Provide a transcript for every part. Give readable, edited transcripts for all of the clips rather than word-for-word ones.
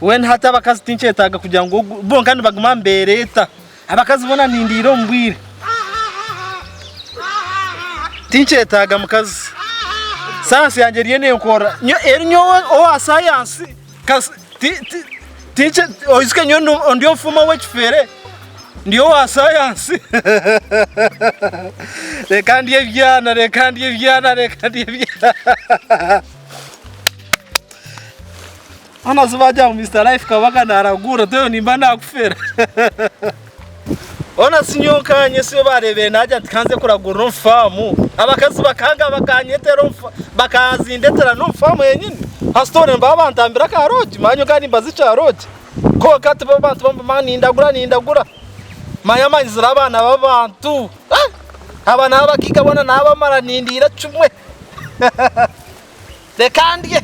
When hata abakazi tinchetaga kugira ngo bonkani baguma mbereta abakazi bona nindiro mbwire tinchetaga mukazi sansi yanje riene nkora nyo o science kas tinche oizike nyo ndio fuma wechfere ndio wa science rekandie vyana ana zibaja Mr Life kabaka naragura to nimbana akufera ona sinyokanye siyo barebe najya tikanze kuragura no famu abakazi bakanga bakanyetero bakazindetera no famu yenyine hastore mbabantambira ka road manyo kandi mbazica road ko kati babantu bamani ndagura mayama zira abana babantu abana bakiga bona nabamara nindira cumwe rekandie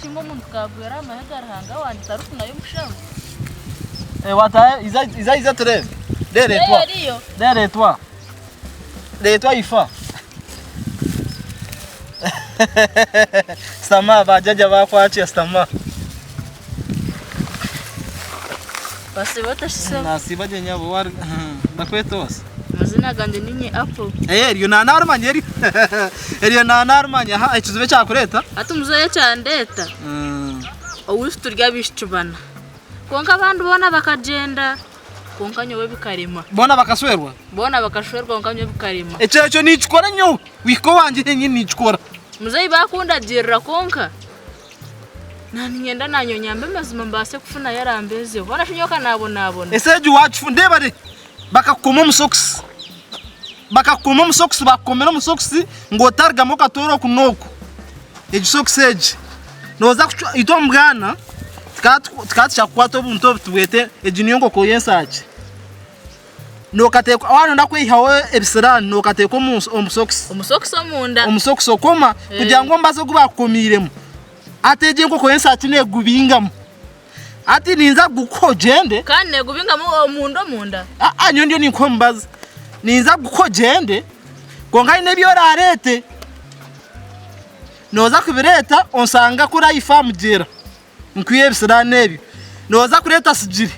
Shimbo mundu kagwera amahega rahanga wandi tarufu nayo mushamu. Wata iza tere. Dere toi ifa. Stama bajaja bakwachi stama. Basi watashisa. Nasibaje nyabo war bakwetos. Mazina gande ninyi apple. Riyo nanarumanye riyo nanarumanye ha ikizibe cyakureta atumuzoye cyandeta turya bishubana konka abantu bona bakagenda konka nyowe bikarima bona bakashwerwa konka nyowe bikarima ecyo nicikora nyo wiko wanje nyine nicikora muzoyi bakunda girira konka nani ngenda nanyo nyambe mazima mbase kufuna yarambeze bona shinyoka nabona eseje wacu ndebare bakakoma musokisi bakomera musokisi ngo targamo katoro kunoko egisokisi noza ito mbwana tikatsha kwato bunto tuwete ejiniyongo ko yensaje no kateko abana ndakwihawe ebisirani no kateko omusokisi omunda omusokisi okoma kugira ngo mbaze kubakomiremo ateje ngo ko yensaje negubingamo ati ninza gukojende kandi negubingamo munda anyo ndio ninkombaza ninza gukojende konga nebyo rarete noza kubireta onsanga kuri ifamu gera nkwiye bisira nebyo noza kureta sigiri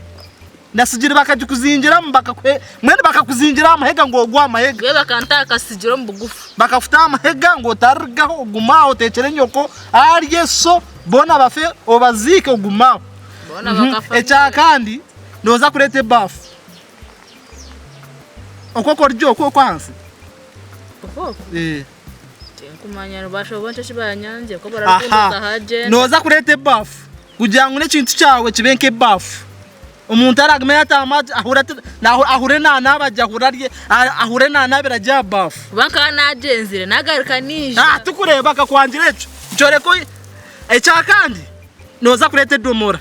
ndasijiri bakajikuzingira mbakakwe mwene bakakuzingira amahega ngo ogwa amahega we bakantaka sigiro mbugufu bakafuta amahega ngo targa ogumao tekere nyoko ariye so bona bafe obazike ogumao bona bakafa echa kandi noza kurete bafu okoko ryo okoko kwansi okoko kumanya basho bonche shibanyanze ko barakunda haje noza kurete bafu kugira ngo nekintu cyawe kibenke bafu umuntu aragme atamaje ahure nabajya ahure nabira jya bafu banka najenzire nagarika nije tukureba kakwangirecho cyore ko echa kandi noza kurete domora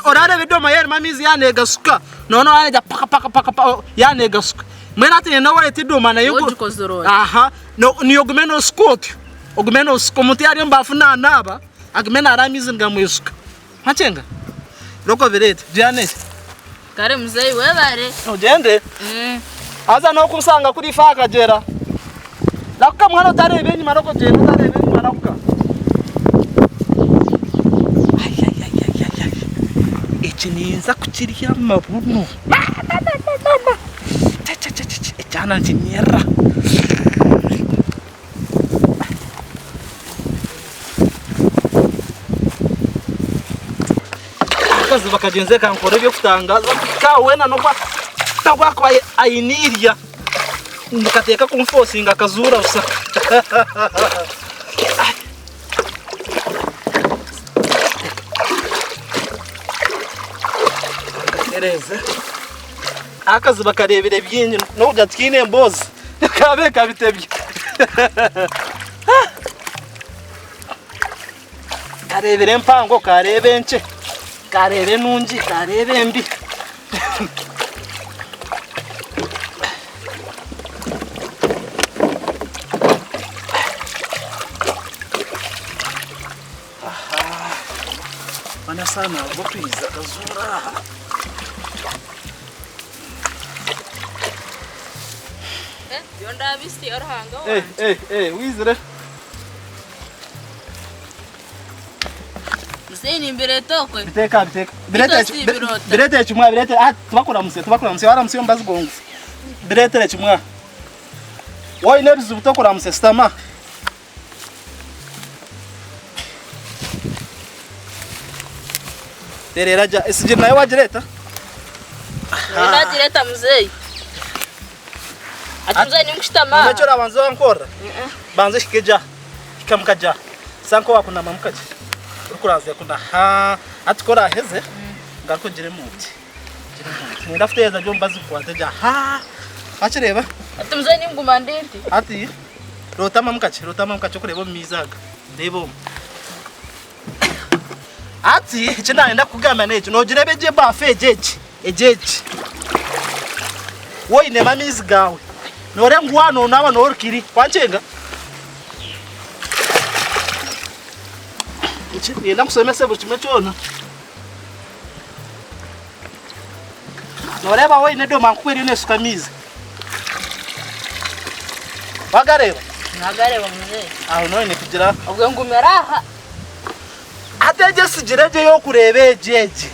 orare bidoma yeri mamizi yanega suka nono aja paka yanega suka mwena ati na wale tidoma na yugo aha no ni ogumeno scott ogumeno skomuti ari mbafu na naba agmena aramizi ngamwesuka machenga roko verete diane kare muzei webare ugende aza no kusanga kuri faka jera lakka mwana tarebe ni maroko jera tarebe ni maroka ichininza kuchiriya mabuno echana chinyera akazi bakagenze kankore byo kutangaza kawena no kwa ayiniria ndikateka kumforcing akazura usa Tereza akazi bakarebere byinyi no kujya twine mbozi kabe kabitebye karebere mpango karebe nce karebe nungi karebe mbi sana bwo kwiza kazura. Yonda bisi orhanga. Wizire. Museni imbere tokwe. Biteka. Birete chumwa birete. Tubakora muse wara muse mbazi gongo. Birete chumwa. Woi nebizu butokora muse stama. Raja, isije nayo wajireta? Wajireta mzee. Atumza ni mkishitama. Unachora banzo wankora? Banzo shikeja. Shikamkaja. Sanko wakuna mamkaje. Urukuraze yakunda atukora heze. Ngarko jire muti. Ndafite yeza byo mbazi kwateja. Achireba. Atumza ni mgumandindi. Ati rotama mkache kureba mizaga. Ndebo. Ati china enda kugamba necho nojirebeje bafe ejeje woi ne mamizi gawe nore ngwano naba norkiri kwanchenga ichi yenda kusomesa buchime chona noreba woi ne do mankweri ne sukamizi wagareba mzee aho none kugira ubwo ngumeraha ateje sijireje yo kurebe jeje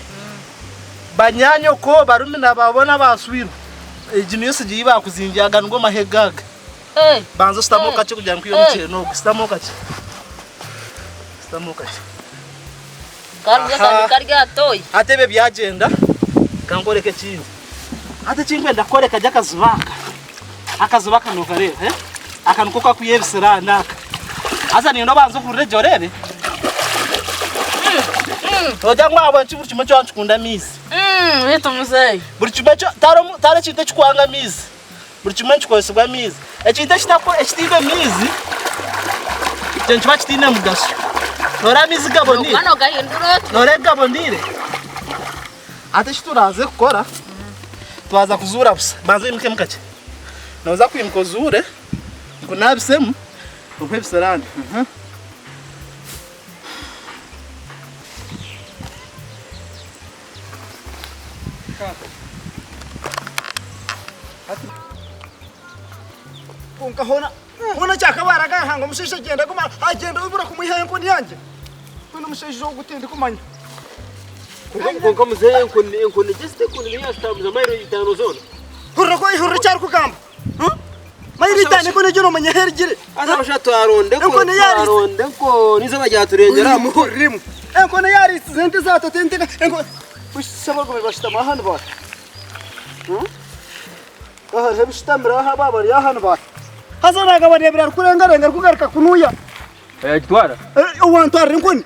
banyanyo ko barumina babona baswira ejimi yose giye bakuzinjaga ngo mahegaga banzo stamoka cyo kugira ngo iyo mukire no stamoka cyo karya toyi atebe byagenda kangoreke kinzi ate kingwe ndakoreka akazubaka no kare akanuko kakuyebisira naka asa ni no banzo kureje orebe Oja ngwa nchi buri kimwe cyo kunda mizi. Wito muzei. Buri kimwe cyo tare chite chikwanga mizi. Buri kimwe chikoyesebwa mizi. Echite chitako echitibe mizi. Chenchi bachitine mugaso. Nora mizi gabondire. Kano gahindura. Nore gabondire. Ate chituraze gukora. Twaza kuzura busa. Banze imike mukache. Naza kwimkozure. Ngo nabisemu. Ukwebisarani. Kunka hona cyakabara gahango mushishe genda kuma agenda ubura kumuhengo nyange hona mushishe wo gutinde kumanya kunka muzeye nkoni geste kuni yastabuza mayiro yitano zona hurra cyari kugamba mayiro yitane ko negero manya hergire asa bashato aronde ko nizo bajyaturengera mu rimu enko ne yari zente zato tente enko usaba ko bashitama hano ba hebishtamira ha baba ya hano ba hazanaga barebera kurengarenga kugaruka kunuya gitwara uwantwara nkoni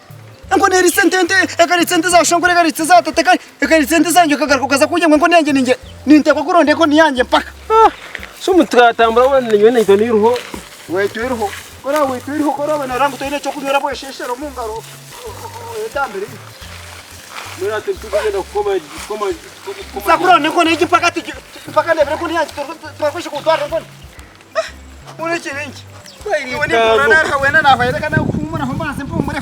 eri sentente ekari sente za shongore ekari za tateka ekari sente zanjye kagaruka kaza kujya ngo nyange ninge nintekwa kuronde ko niyange mpaka so mutratambura wone nyene ito niruho wetwirho kora bana rangu toine cyo kunyura bo sheshero mu ngaro etambere mura tugenda koma sakurone ko niki mpaka nebere ko niyange twakweshe kutwara nkoni Ule chiringi. Iwe ni kurana hawena na hawena kana kumuna hamba sempo mure.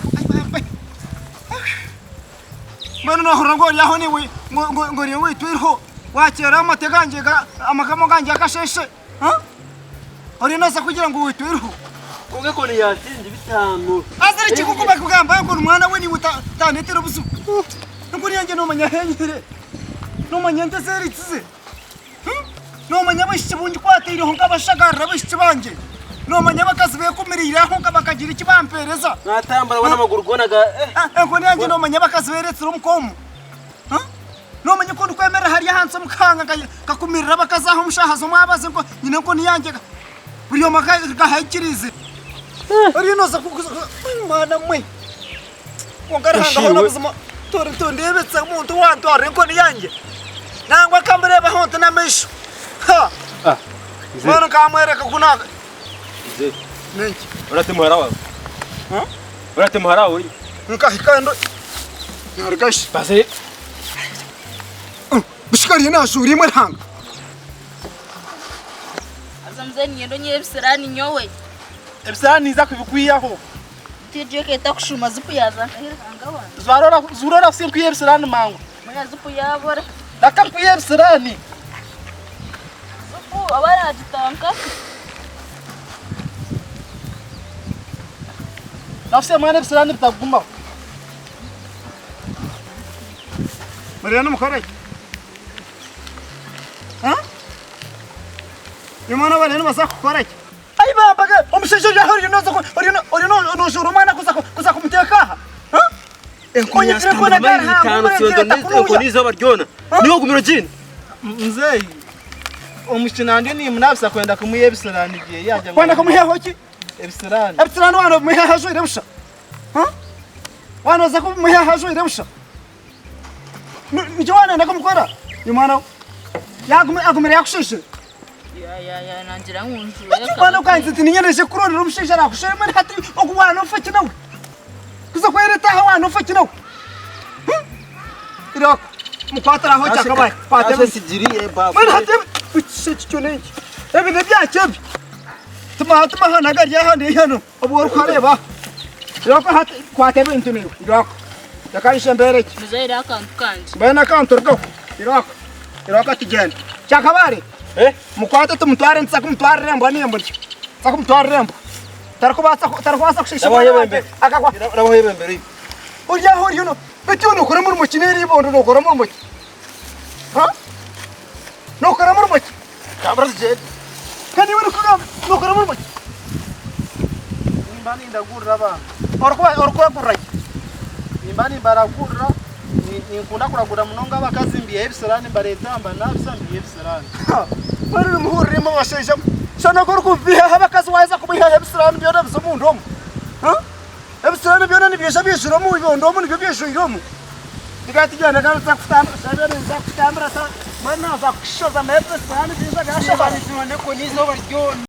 Mano no horango ya honi we ngori we twirho wachera amateganje amakamo ganje akasheshe. Ori nasa kugira ngo we twirho. Kuge ko ni yatinje bitanu. Azari chikukuba kugamba ngo umwana we ni utanetero busu. Ngori yanje no manya henyire. No manya ndeseri tsize. No manya bashibunje kwatire ho ngabashagara bashibanje no manya bakazibe kumirira ho ngabakagira ikibampereza natambara wana maguru gonaga ngo nyange no manya bakaziberetse rumkomo no manya ko kwemera hari hanze mukanga kakumirira bakazaho mushahazo mwabaze ngo nyine ko niyange buriyo makaga hayikirize ari no za mwana mwe ngarahanga ho nabuzima to ndebetse umuntu wantware ko niyange nangwa kambereba honte na mesho ha mwana kamwereka kunaka ze nenki uratemara wawe uratemara uri nkahikando yargash base bishikari na shuri mwe hanga azamzeni yendo nyebisirani nyowe ebisani za kubikwiyaho tije keta kushuma zipu yaza kahira kanga zurora sinku yebsirani mangu maya zipu yabora dakaku yebsirani zipu abara ajitanka nafse mwana yebsirani bitaguma Mariana mukoreye Imana bane bazakukoreye Ai bambaga omusheje yahori no jurumana kuza kumuteka Enkonya stamina mayiro itanu enkoni baryona niho gumiro jini mzee omushina ndio ni mnafsa kwenda kumuyebsirani giye yaje kwenda kumuheho ki ebsirani wano muheho jure busha wano za kumuheho jure busha Nijoana nakumukora Imana agumira yakushishe ya nanjira nkunjuye Bana ukanziti ninyereje kurorera umushishe arakushere muri hati okubana ufaki nawe Kuza kwereta hawana ufaki nawe Irako mukwatara aho cyakabaye Pate sigiri baba Muri hati bitse cyonenki Ebine byakebi Tuma hana gari handi hano obwo rwareba Irako hati kwatebe intune Irako Yakaisha mbereki muzaira akantu kanje Bana kantor go Irako tugenda cyakabare mukwate tumutware nsaka mutware rembo nimbo Saka mutware rembo Tarakubasa kushisha akagwa Rabahebembere Urya hori yuno Betyo nokora muri mukineri bondo nokora muri muki Nokora muri muki Kabras jet Kandi wino nokora muri muki Nimbani ndagurra ba Orko kurai nimbani baragurra ninkunda kuragura munonga bakazimbiye ebsirani baretamba nabsambiye ebsirani Bari muhurimo washeje Shana korku biha habakazi waza kubiha ebsirani byona bizomundomo Ebsirani byona nibiyesha bishiro mu ibondomo nibyo bishiro Digati jana kana zakufutana sabere zakufutambira sa Mana zakushoza mepesirani biza gasha Bani tuone koni baryona